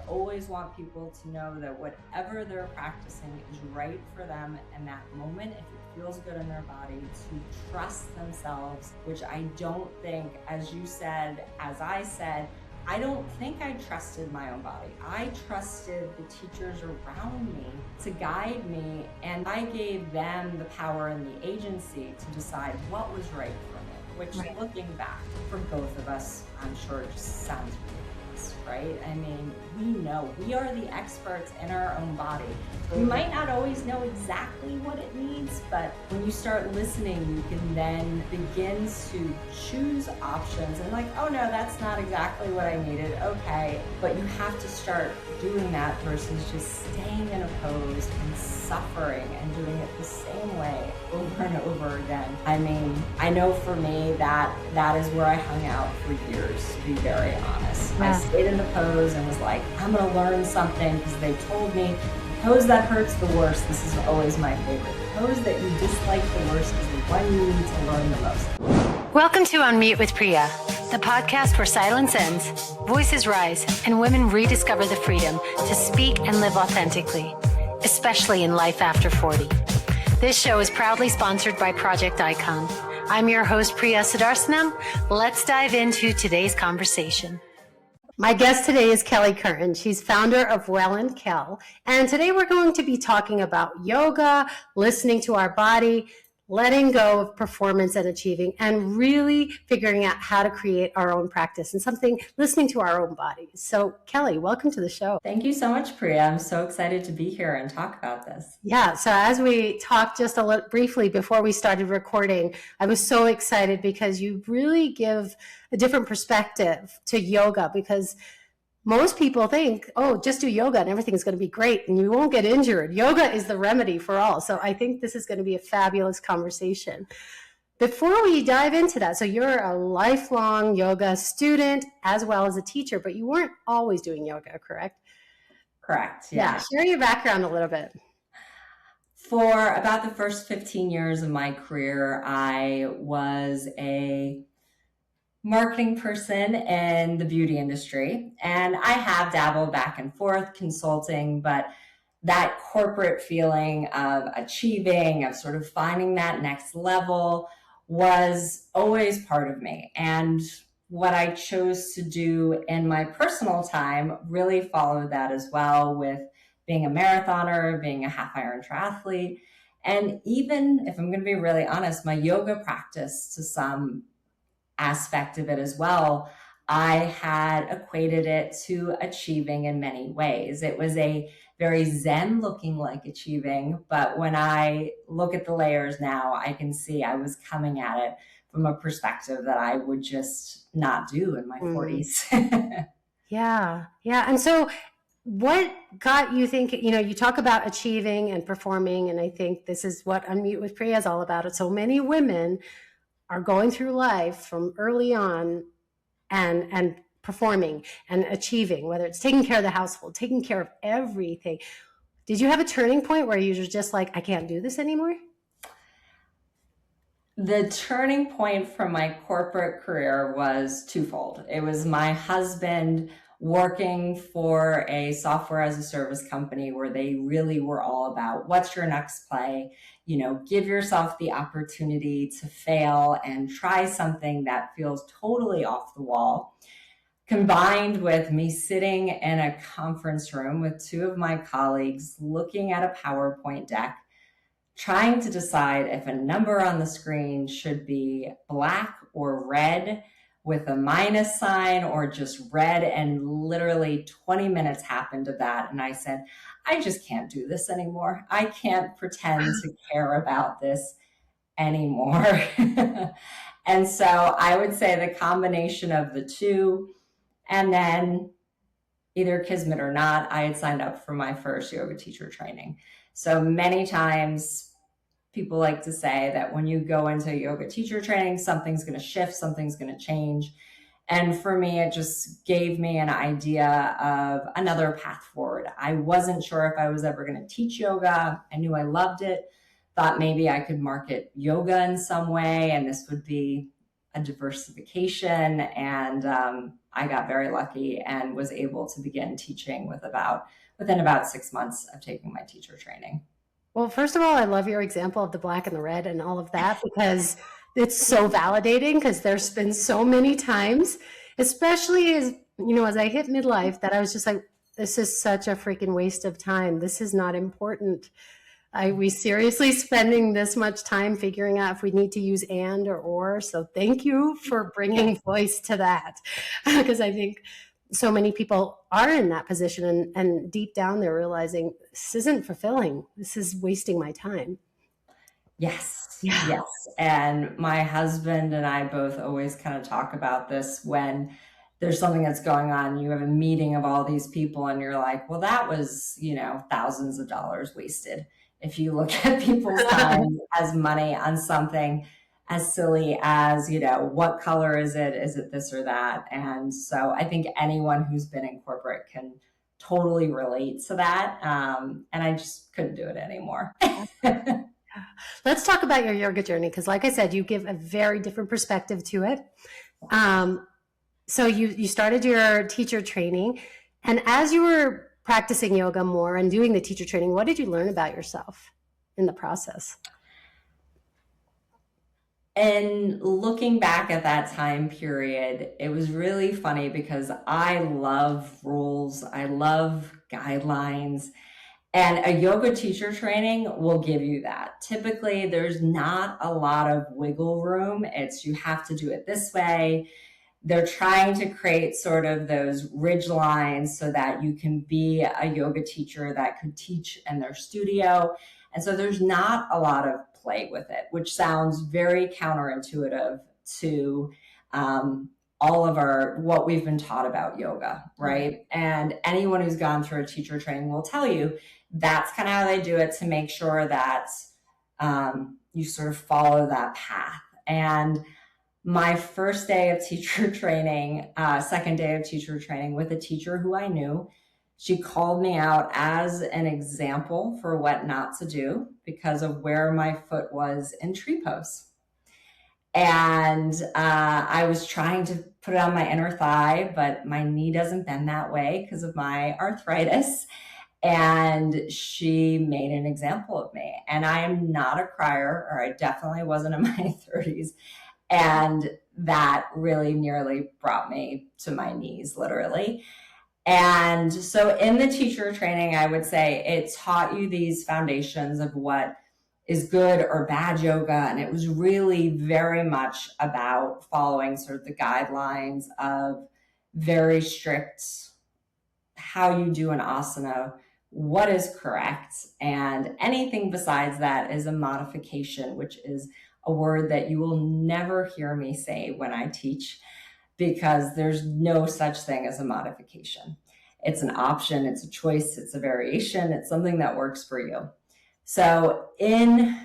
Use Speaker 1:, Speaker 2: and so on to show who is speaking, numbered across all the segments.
Speaker 1: always want people to know that whatever they're practicing is right for them in that moment, if it feels good in their body, to trust themselves, which I don't think, as you said, as I said, I don't think I trusted my own body. I trusted the teachers around me to guide me, and I gave them the power and the agency to decide what was right for me, which looking back for both of us, I'm sure it just sounds ridiculous, right? I mean, we know, we are the experts in our own body. We might not always know exactly what it needs, but when you start listening, you can then begin to choose options and like, oh no, that's not exactly what I needed. Okay, but you have to start doing that versus just staying in a pose and suffering and doing it the same way over and over again. I mean, I know for me that is where I hung out for years, to be very honest. Yeah. I stayed in the pose and was like, I'm gonna learn something because they told me pose that hurts the worst. This is always my favorite. Pose that you dislike the worst is the one you need to learn the most.
Speaker 2: Welcome to Unmute with Priya, the podcast where silence ends, voices rise, and women rediscover the freedom to speak and live authentically, especially in life after 40. This show is proudly sponsored by Project Icon. I'm your host, Priya Sudarsanam. Let's dive into today's conversation. My guest today is Kelley Curran. She's founder of Well Kell. And today we're going to be talking about yoga, listening to our body, letting go of performance and achieving, and really figuring out how to create our own practice and listening to our own bodies. So Kelley, welcome to the show.
Speaker 1: Thank you so much, Priya. I'm so excited to be here and talk about this.
Speaker 2: Yeah, so as we talked just a little briefly before we started recording, I was so excited because you really give a different perspective to yoga, because most people think, oh, just do yoga and everything's going to be great and you won't get injured. Yoga is the remedy for all. So I think this is going to be a fabulous conversation. Before we dive into that, so you're a lifelong yoga student as well as a teacher, but you weren't always doing yoga, correct?
Speaker 1: Correct. Yeah.
Speaker 2: Share your background a little bit.
Speaker 1: For about the first 15 years of my career, I was a marketing person in the beauty industry. And I have dabbled back and forth consulting, but that corporate feeling of achieving, of sort of finding that next level was always part of me. And what I chose to do in my personal time really followed that as well, with being a marathoner, being a half Iron triathlete. And even if I'm going to be really honest, my yoga practice to some aspect of it as well, I had equated it to achieving in many ways. It was a very Zen looking like achieving, but when I look at the layers now, I can see I was coming at it from a perspective that I would just not do in my 40s.
Speaker 2: Yeah. And so what got you thinking, you talk about achieving and performing, and I think this is what Unmute with Priya is all about. So many women are going through life from early on and performing and achieving, whether it's taking care of the household, taking care of everything. Did you have a turning point where you were just like, I can't do this anymore?
Speaker 1: The turning point from my corporate career was twofold. It was my husband working for a software as a service company where they really were all about what's your next play, give yourself the opportunity to fail and try something that feels totally off the wall, combined with me sitting in a conference room with two of my colleagues looking at a PowerPoint deck, trying to decide if a number on the screen should be black or red with a minus sign or just red. And literally 20 minutes happened of that. And I said, I just can't do this anymore. I can't pretend to care about this anymore. And so I would say the combination of the two, and then either kismet or not, I had signed up for my first yoga teacher training. So many times people like to say that when you go into yoga teacher training, something's going to shift, something's going to change. And for me, it just gave me an idea of another path forward. I wasn't sure if I was ever going to teach yoga. I knew I loved it, thought maybe I could market yoga in some way, and this would be a diversification. And I got very lucky and was able to begin teaching within about 6 months of taking my teacher training.
Speaker 2: Well, first of all, I love your example of the black and the red and all of that, because it's so validating, because there's been so many times, especially as I hit midlife, that I was just like, this is such a freaking waste of time. This is not important. Are we seriously spending this much time figuring out if we need to use and or? So thank you for bringing voice to that, because I think so many people are in that position, and deep down they're realizing this isn't fulfilling. This is wasting my time.
Speaker 1: Yes.
Speaker 2: Yeah.
Speaker 1: Yes. And my husband and I both always kind of talk about this when there's something that's going on. You have a meeting of all these people and you're like, well, that was, thousands of dollars wasted. If you look at people's time as money on something as silly as, what color is it? Is it this or that? And so I think anyone who's been in corporate can totally relate to that. And I just couldn't do it anymore.
Speaker 2: Let's talk about your yoga journey, because like I said, you give a very different perspective to it. So you started your teacher training, and as you were practicing yoga more and doing the teacher training, what did you learn about yourself in the process?
Speaker 1: And looking back at that time period, it was really funny because I love rules. I love guidelines. And a yoga teacher training will give you that. Typically, there's not a lot of wiggle room. It's you have to do it this way. They're trying to create sort of those ridge lines so that you can be a yoga teacher that could teach in their studio. And so there's not a lot of play with it, which sounds very counterintuitive to all of what we've been taught about yoga, right? And anyone who's gone through a teacher training will tell you that's kind of how they do it, to make sure that you sort of follow that path. And my first day of teacher training, second day of teacher training with a teacher who I knew, she called me out as an example for what not to do because of where my foot was in tree pose. And I was trying to put it on my inner thigh, but my knee doesn't bend that way because of my arthritis. And she made an example of me. And I am not a crier, or I definitely wasn't in my 30s. And that really nearly brought me to my knees, literally. And so in the teacher training, I would say it taught you these foundations of what is good or bad yoga. And it was really very much about following sort of the guidelines of very strict how you do an asana, what is correct. And anything besides that is a modification, which is a word that you will never hear me say when I teach, because there's no such thing as a modification. It's an option, it's a choice, it's a variation, it's something that works for you. So in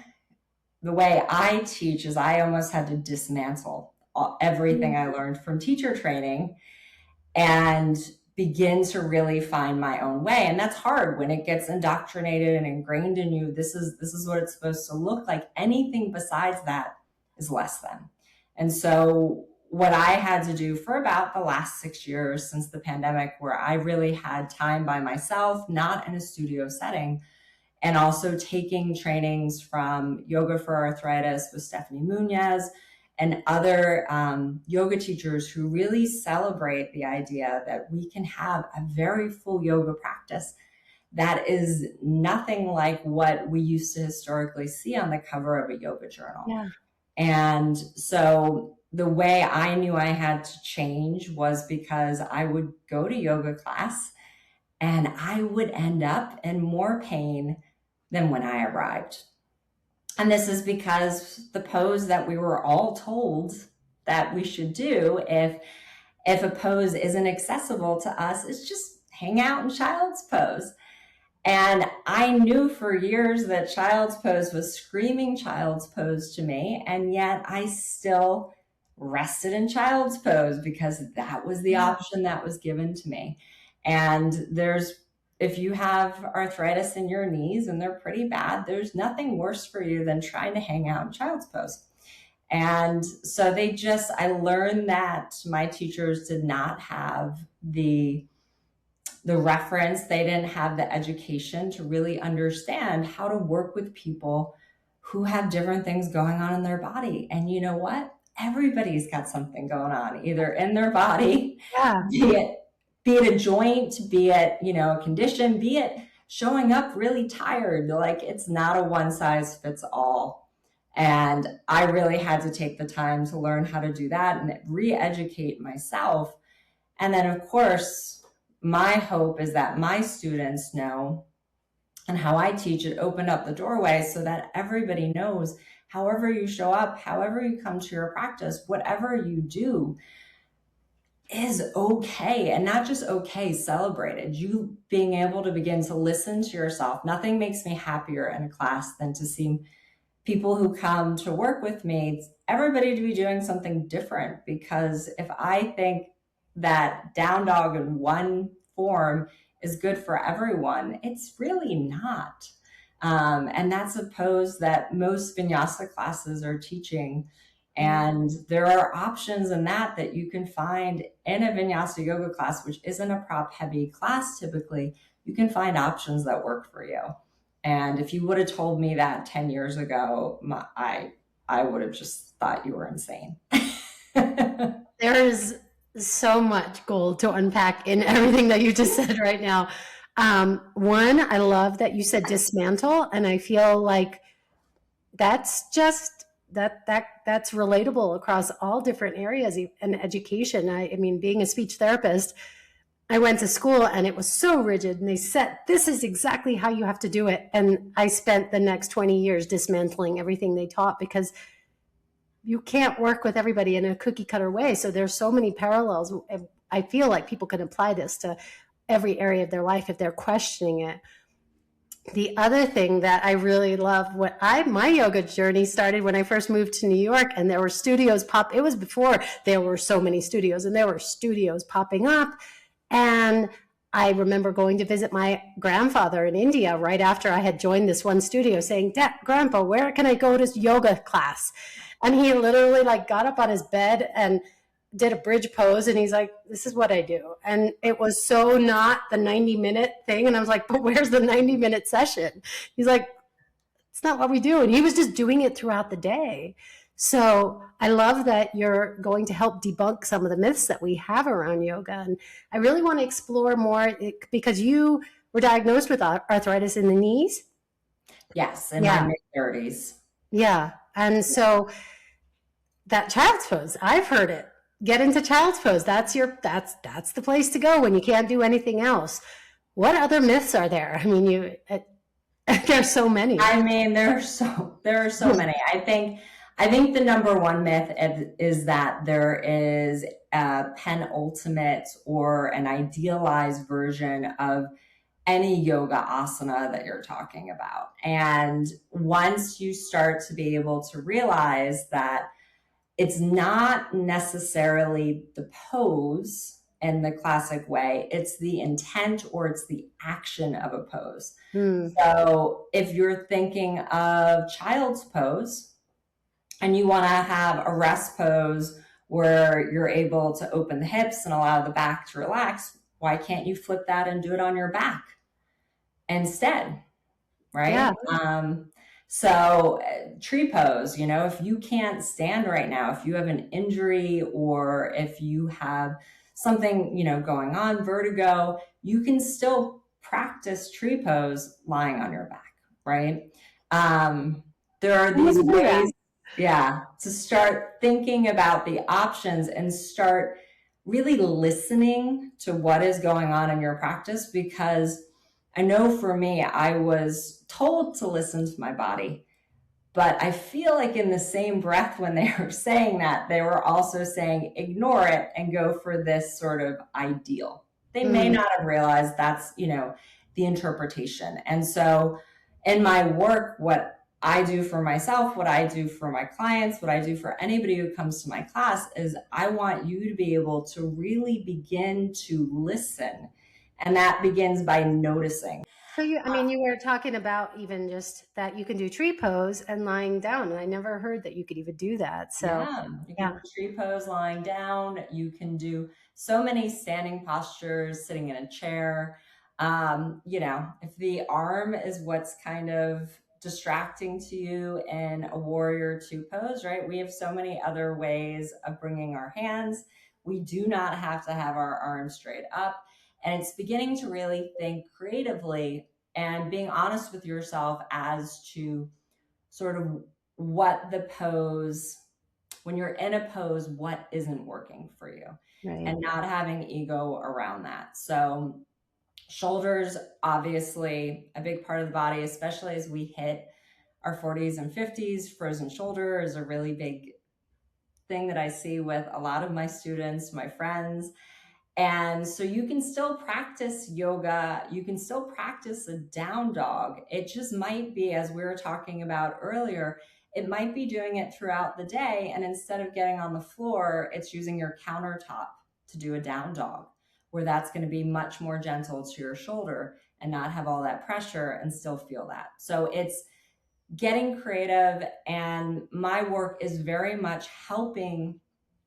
Speaker 1: the way I teach is I almost had to dismantle everything I learned from teacher training and begin to really find my own way. And that's hard when it gets indoctrinated and ingrained in you. This is what it's supposed to look like. Anything besides that is less than. And so what I had to do for about the last 6 years since the pandemic, where I really had time by myself, not in a studio setting, and also taking trainings from Yoga for Arthritis with Stephanie Munez and other yoga teachers who really celebrate the idea that we can have a very full yoga practice that is nothing like what we used to historically see on the cover of a yoga journal.
Speaker 2: Yeah.
Speaker 1: And so the way I knew I had to change was because I would go to yoga class and I would end up in more pain than when I arrived. And this is because the pose that we were all told that we should do if a pose isn't accessible to us is just hang out in child's pose. And I knew for years that child's pose was screaming child's pose to me. And yet I still rested in child's pose because that was the option that was given to me. And if you have arthritis in your knees and they're pretty bad, there's nothing worse for you than trying to hang out in child's pose. And so I learned that my teachers did not have the reference. They didn't have the education to really understand how to work with people who have different things going on in their body. And you know what? Everybody's got something going on, either in their body,
Speaker 2: Yeah.
Speaker 1: be it a joint, be it, a condition, be it showing up really tired. Like, it's not a one size fits all. And I really had to take the time to learn how to do that and re-educate myself. And then, of course, my hope is that my students know, and how I teach it opened up the doorway so that everybody knows, however you show up, however you come to your practice, whatever you do is okay, and not just okay, celebrated. You being able to begin to listen to yourself. Nothing makes me happier in a class than to see people who come to work with me, everybody to be doing something different. Because if I think that down dog in one form is good for everyone, it's really not. And that's a pose that most vinyasa classes are teaching. And there are options in that you can find in a vinyasa yoga class, which isn't a prop heavy class typically. You can find options that work for you. And if you would have told me that 10 years ago, I would have just thought you were insane.
Speaker 2: There is so much gold to unpack in everything that you just said right now. One, I love that you said dismantle, and I feel like that's just that's relatable across all different areas in education. I mean, being a speech therapist, I went to school and it was so rigid, and they said, this is exactly how you have to do it. And I spent the next 20 years dismantling everything they taught, because you can't work with everybody in a cookie cutter way. So there's so many parallels. I feel like people can apply this to every area of their life if they're questioning it. The other thing that I really love, my yoga journey started when I first moved to New York, and there were studios it was before there were so many studios, and there were studios popping up. And I remember going to visit my grandfather in India right after I had joined this one studio, saying, Dad, Grandpa, where can I go to yoga class? And he literally got up on his bed and did a bridge pose, and he's like, this is what I do. And it was so not the 90-minute thing. And I was like, but where's the 90-minute session? He's like, it's not what we do. And he was just doing it throughout the day. So I love that you're going to help debunk some of the myths that we have around yoga. And I really want to explore more, because you were diagnosed with arthritis in the knees.
Speaker 1: Yes, in my mid-30s.
Speaker 2: Yeah. And so that child's pose, I've heard it. Get into child's pose. That's the place to go when you can't do anything else. What other myths are there? I mean, there's so many.
Speaker 1: I mean, there are so many. I think the number one myth is that there is a penultimate or an idealized version of any yoga asana that you're talking about. And once you start to be able to realize that it's not necessarily the pose in the classic way, it's the intent or it's the action of a pose. So if you're thinking of child's pose and you want to have a rest pose where you're able to open the hips and allow the back to relax, why can't you flip that and do it on your back instead? Right? Yeah. So tree pose, if you can't stand right now, if you have an injury or if you have something, going on, vertigo, you can still practice tree pose lying on your back, right? There are these ways, to start thinking about the options and start really listening to what is going on in your practice. Because I know for me, I was told to listen to my body, but I feel like in the same breath when they were saying that, they were also saying, ignore it and go for this sort of ideal. They may not have realized that's, the interpretation. And so in my work, what I do for myself, what I do for my clients, what I do for anybody who comes to my class is I want you to be able to really begin to listen. And that begins by noticing.
Speaker 2: So I mean, you were talking about even just that you can do tree pose and lying down, and I never heard that you could even do that. So,
Speaker 1: Yeah, you can
Speaker 2: yeah,
Speaker 1: do tree pose lying down. You can do so many standing postures, sitting in a chair. If the arm is what's kind of distracting to you in a warrior two pose, right? We have so many other ways of bringing our hands. We do not have to have our arms straight up. And it's beginning to really think creatively and being honest with yourself as to sort of what the pose, when you're in a pose, what isn't working for you,
Speaker 2: right.
Speaker 1: and not having ego around that. So shoulders, obviously a big part of the body, especially as we hit our 40s and 50s. Frozen shoulder is a really big thing that I see with a lot of my students, my friends. And so you can still practice yoga. You can still practice a down dog. It just might be, as we were talking about earlier, it might be doing it throughout the day. And instead of getting on the floor, it's using your countertop to do a down dog, where that's going to be much more gentle to your shoulder and not have all that pressure and still feel that. So it's getting creative. And my work is very much helping,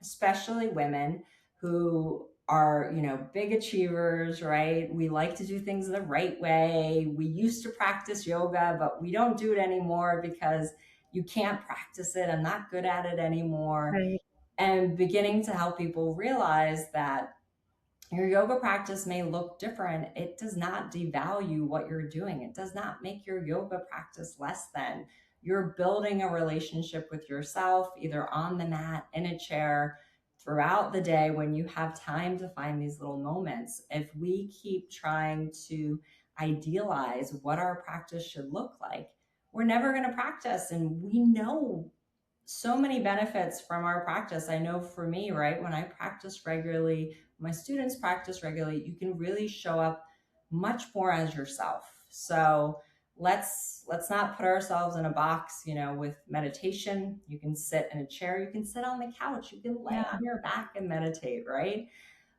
Speaker 1: especially women who are, big achievers, right? We like to do things the right way. We used to practice yoga, but we don't do it anymore because you can't practice it. I'm not good at it anymore.
Speaker 2: Right.
Speaker 1: And beginning to help people realize that your yoga practice may look different. It does not devalue what you're doing. It does not make your yoga practice less than. You're building a relationship with yourself, either on the mat, in a chair, throughout the day when you have time to find these little moments. If we keep trying to idealize what our practice should look like, we're never going to practice. And we know so many benefits from our practice. I know for me, right, when I practice regularly, my students practice regularly, you can really show up much more as yourself. So let's not put ourselves in a box, with meditation. You can sit in a chair, you can sit on the couch, you can lay
Speaker 2: Yeah.
Speaker 1: on your back and meditate, right?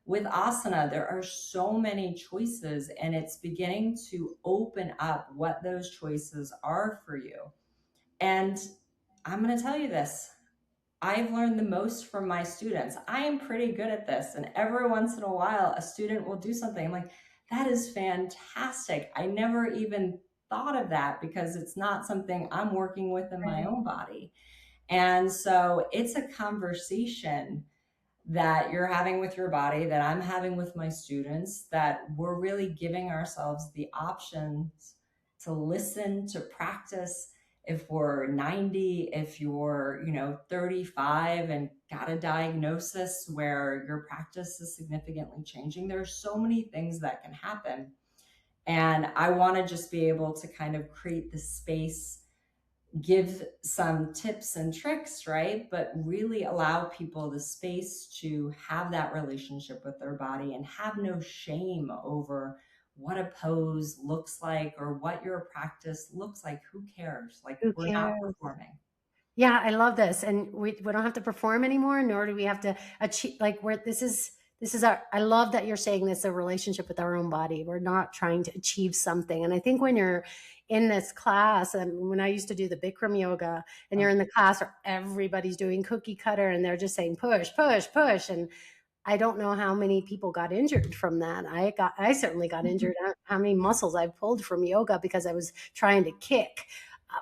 Speaker 1: With asana, there are so many choices, and it's beginning to open up what those choices are for you. And I'm going to tell you this. I've learned the most from my students. I am pretty good at this. And every once in a while, a student will do something. I'm like, that is fantastic. I never even thought of that because it's not something I'm working with in my
Speaker 2: Right.
Speaker 1: own body. And so it's a conversation that you're having with your body, that I'm having with my students, that we're really giving ourselves the options to listen, to practice. If we're 90, if you're, 35 and got a diagnosis where your practice is significantly changing, there's so many things that can happen. And I want to just be able to kind of create the space, give some tips and tricks, right? But really allow people the space to have that relationship with their body and have no shame over what a pose looks like or what your practice looks like. Who cares? Like,
Speaker 2: Who
Speaker 1: we're not
Speaker 2: cares?
Speaker 1: performing.
Speaker 2: Yeah, I love this. And we don't have to perform anymore, nor do we have to achieve like where this is our I love that you're saying this a relationship with our own body. We're not trying to achieve something. And I think when you're in this class, and when I used to do the Bikram yoga, and you're in the class where everybody's doing cookie cutter and they're just saying push, push, push. And I don't know how many people got injured from that. I certainly got injured. How many muscles I pulled from yoga because I was trying to kick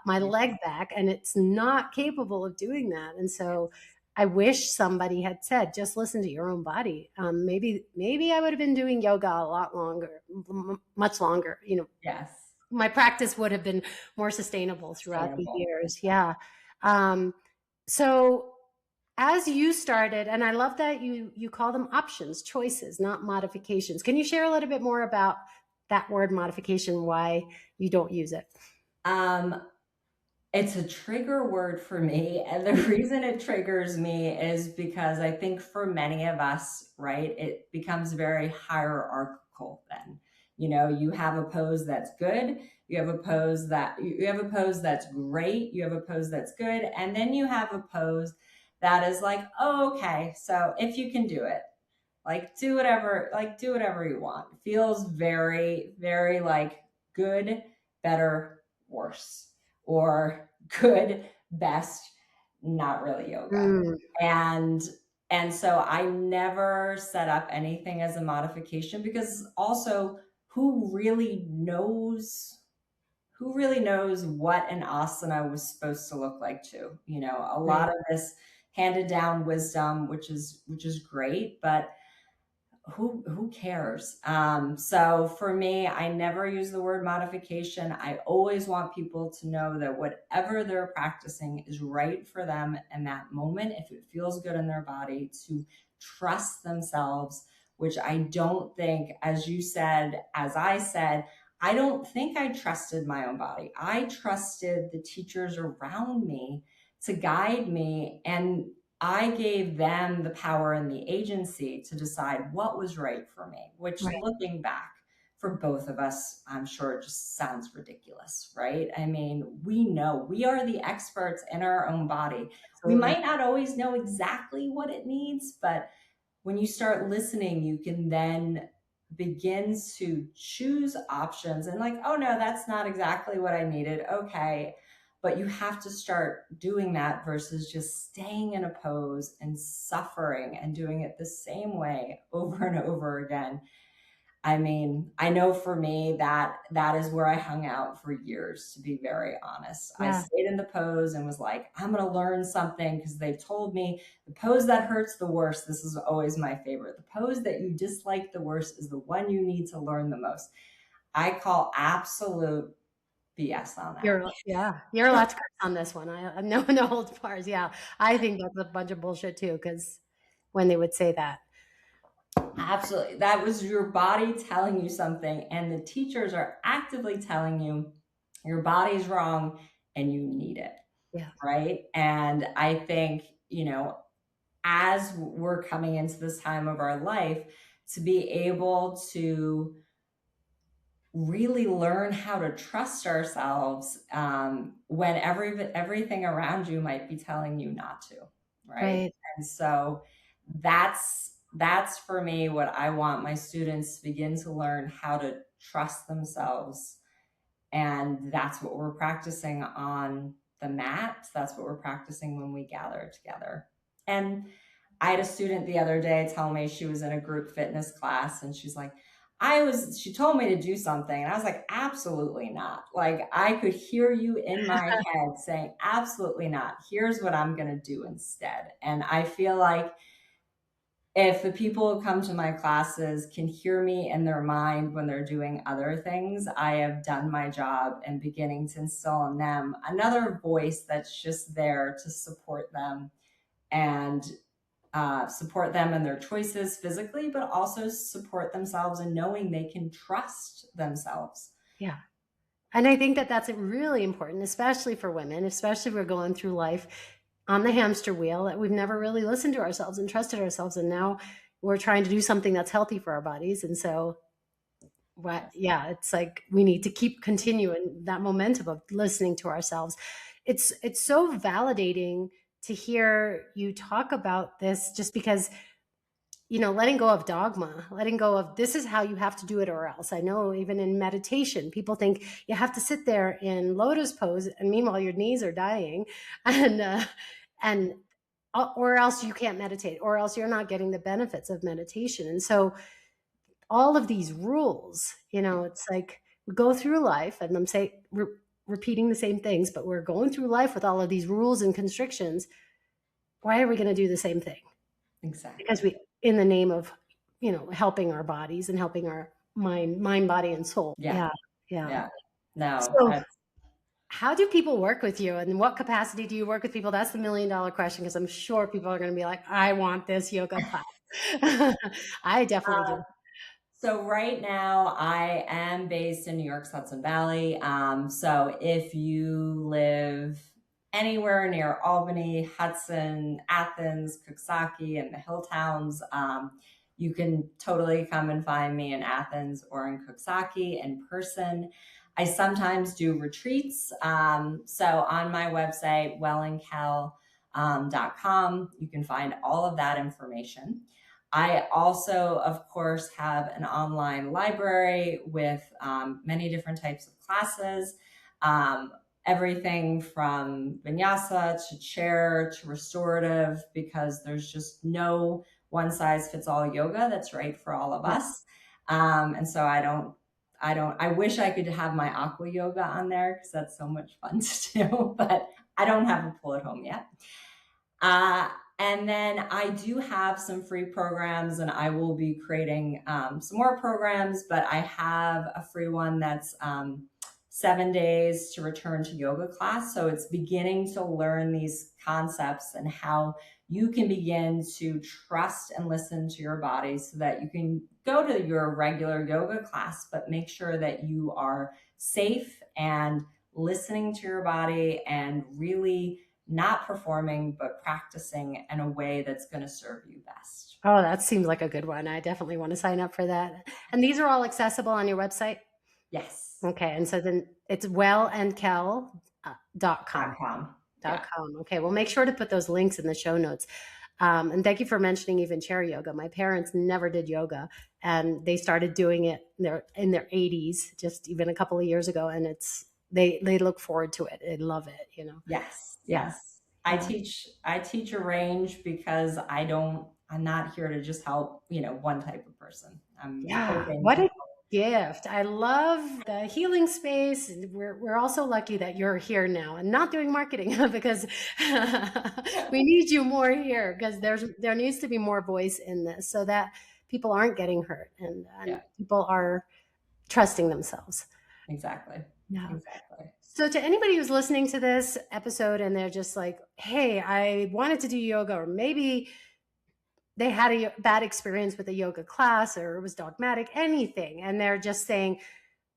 Speaker 2: my leg back, and it's not capable of doing that. And so I wish somebody had said, just listen to your own body. Maybe I would have been doing yoga a lot longer, much longer.
Speaker 1: Yes.
Speaker 2: My practice would have been more sustainable throughout the
Speaker 1: Sustainable.
Speaker 2: years. Yeah. Um, so as you started, and I love that you call them options, choices, not modifications. Can you share a little bit more about that word modification, why you don't use it?
Speaker 1: Um, It's a trigger word for me. And the reason it triggers me is because I think for many of us, right, it becomes very hierarchical then. You have a pose that's good, you have a pose that's great, you have a pose that's good, and then you have a pose that is like, oh, okay, so if you can do it, like do whatever you want. It feels very, very like good, better, worse, or good, best, not really yoga. And so I never set up anything as a modification, because also who really knows what an asana was supposed to look like too. A lot of this handed down wisdom, which is great, but who cares? So for me, I never use the word modification. I always want people to know that whatever they're practicing is right for them in that moment. If it feels good in their body, to trust themselves, which I don't think, as you said, as I said, I don't think I trusted my own body. I trusted the teachers around me to guide me, and I gave them the power and the agency to decide what was right for me, which looking back for both of us, I'm sure it just sounds ridiculous, right? I mean, we know we are the experts in our own body. Absolutely. We might not always know exactly what it needs, but when you start listening, you can then begin to choose options and like, oh no, that's not exactly what I needed. Okay. But you have to start doing that versus just staying in a pose and suffering and doing it the same way over and over again. I mean, I know for me that is where I hung out for years, to be very honest. Yeah. I stayed in the pose and was like, I'm going to learn something, because they told me the pose that hurts the worst. This is always my favorite. The pose that you dislike the worst is the one you need to learn the most. I call absolute BS on that.
Speaker 2: You're allowed to curse on this one. I no holds bars. Yeah, I think that's a bunch of bullshit too, because when they would say that.
Speaker 1: Absolutely. That was your body telling you something, and the teachers are actively telling you your body's wrong and you need it.
Speaker 2: Yeah.
Speaker 1: Right. And I think, as we're coming into this time of our life, to be able to really learn how to trust ourselves when everything around you might be telling you not to. Right. And so that's for me what I want my students to begin to learn, how to trust themselves. And that's what we're practicing on the mat. That's what we're practicing when we gather together. And I had a student the other day tell me she was in a group fitness class, and she's like, she told me to do something. And I was like, absolutely not. Like, I could hear you in my head saying, absolutely not. Here's what I'm going to do instead. And I feel like if the people who come to my classes can hear me in their mind when they're doing other things, I have done my job and beginning to instill in them another voice that's just there to support them and support them in their choices physically, but also support themselves in knowing they can trust themselves.
Speaker 2: Yeah. And I think that that's really important, especially for women, especially if we're going through life on the hamster wheel, that we've never really listened to ourselves and trusted ourselves. And now we're trying to do something that's healthy for our bodies. And so, it's like we need to keep continuing that momentum of listening to ourselves. It's so validating to hear you talk about this, just because, letting go of dogma, letting go of this is how you have to do it or else. I know even in meditation, people think you have to sit there in lotus pose, and meanwhile your knees are dying, or else you can't meditate, or else you're not getting the benefits of meditation. And so all of these rules, it's like we go through life, and I'm saying repeating the same things, but we're going through life with all of these rules and constrictions. Why are we going to do the same thing?
Speaker 1: Exactly.
Speaker 2: Because in the name of, helping our bodies and helping our mind, body, and soul.
Speaker 1: Yeah. No.
Speaker 2: So how do people work with you, and in what capacity do you work with people? That's the $1 million question, because I'm sure people are going to be like, I want this yoga class. I definitely do.
Speaker 1: So right now I am based in New York's Hudson Valley. So if you live anywhere near Albany, Hudson, Athens, Coxsackie, and the hill towns, you can totally come and find me in Athens or in Coxsackie in person. I sometimes do retreats. So on my website, wellandkell.com, you can find all of that information. I also, of course, have an online library with many different types of classes, um, everything from vinyasa to chair to restorative, because there's just no one size fits all yoga that's right for all of
Speaker 2: Yeah.
Speaker 1: us. And so I wish I could have my aqua yoga on there because that's so much fun to do, but I don't have a pool at home yet. And then I do have some free programs, and I will be creating some more programs, but I have a free one that's 7 days to return to yoga class. So it's beginning to learn these concepts and how you can begin to trust and listen to your body so that you can go to your regular yoga class, but make sure that you are safe and listening to your body and really not performing, but practicing in a way that's going to serve you best.
Speaker 2: Oh, that seems like a good one. I definitely want to sign up for that. And these are all accessible on your website?
Speaker 1: Yes.
Speaker 2: Okay. And so then it's wellandkell.com.
Speaker 1: .com.
Speaker 2: Yeah. Okay. We'll make sure to put those links in the show notes. And thank you for mentioning even chair yoga. My parents never did yoga, and they started doing it in their 80s, just even a couple of years ago. And they look forward to it. They love it,
Speaker 1: Yes.
Speaker 2: Yeah.
Speaker 1: Yes. I teach a range because I'm not here to just help, one type of person. I'm hoping
Speaker 2: What a gift. I love the healing space. We're also lucky that you're here now and not doing marketing because we need you more here, because there needs to be more voice in this so that people aren't getting hurt and people are trusting themselves.
Speaker 1: Exactly.
Speaker 2: Yeah.
Speaker 1: Exactly.
Speaker 2: So to anybody who's listening to this episode and they're just like, hey, I wanted to do yoga, or maybe they had a bad experience with a yoga class, or it was dogmatic, anything, and they're just saying,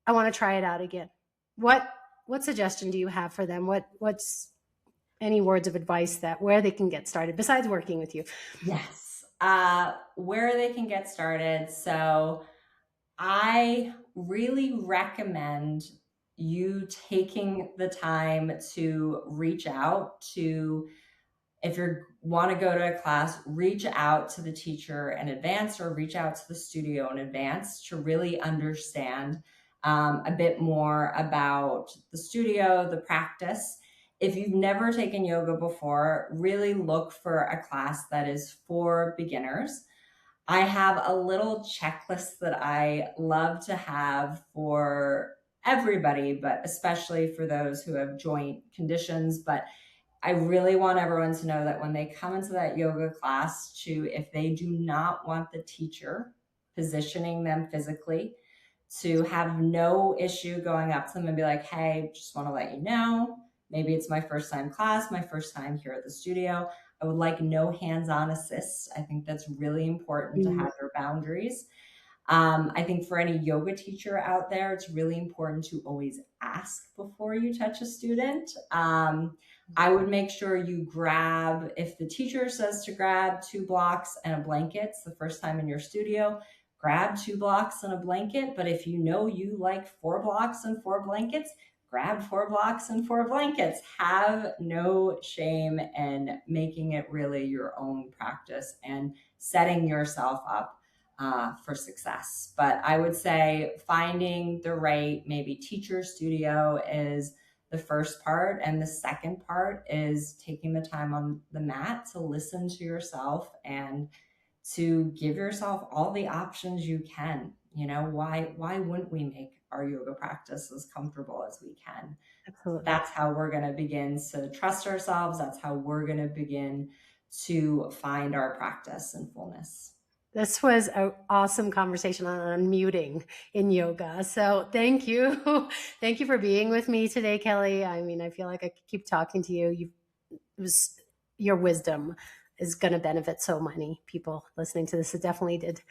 Speaker 2: I want to try it out again. What suggestion do you have for them? What's any words of advice where they can get started besides working with you?
Speaker 1: Yes. Where they can get started. So I really recommend you taking the time to reach out to, if you want to go to a class, reach out to the teacher in advance or reach out to the studio in advance to really understand a bit more about the studio, the practice. If you've never taken yoga before, really look for a class that is for beginners. I have a little checklist that I love to have for everybody, but especially for those who have joint conditions. But I really want everyone to know that when they come into that yoga class, if they do not want the teacher positioning them physically, to have no issue going up to them and be like, hey, just want to let you know, maybe it's my first time class, my first time here at the studio. I would like no hands-on assists. I think that's really important to have your boundaries. I think for any yoga teacher out there, it's really important to always ask before you touch a student. I would make sure you grab, if the teacher says to grab 2 blocks and a blanket, it's the first time in your studio, grab 2 blocks and a blanket. But if you know you like 4 blocks and 4 blankets, grab 4 blocks and 4 blankets. Have no shame in making it really your own practice and setting yourself up for success. But I would say finding the right maybe teacher studio is the first part. And the second part is taking the time on the mat to listen to yourself and to give yourself all the options you can. Why wouldn't we make our yoga practice as comfortable as we can?
Speaker 2: Absolutely.
Speaker 1: That's how we're going to begin to trust ourselves. That's how we're going to begin to find our practice in fullness.
Speaker 2: This was an awesome conversation on muting in yoga. So thank you. Thank you for being with me today, Kelley. I mean, I feel like I could keep talking to you. Your wisdom is going to benefit so many people listening to this. It definitely did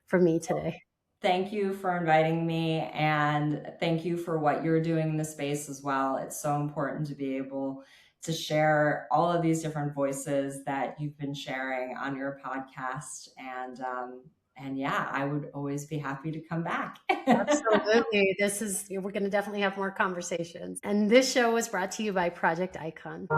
Speaker 2: for me today.
Speaker 1: Thank you for inviting me, and thank you for what you're doing in the space as well. It's so important to be able to share all of these different voices that you've been sharing on your podcast. And yeah, I would always be happy to come back.
Speaker 2: Absolutely. We're going to definitely have more conversations. And this show was brought to you by Project Icon.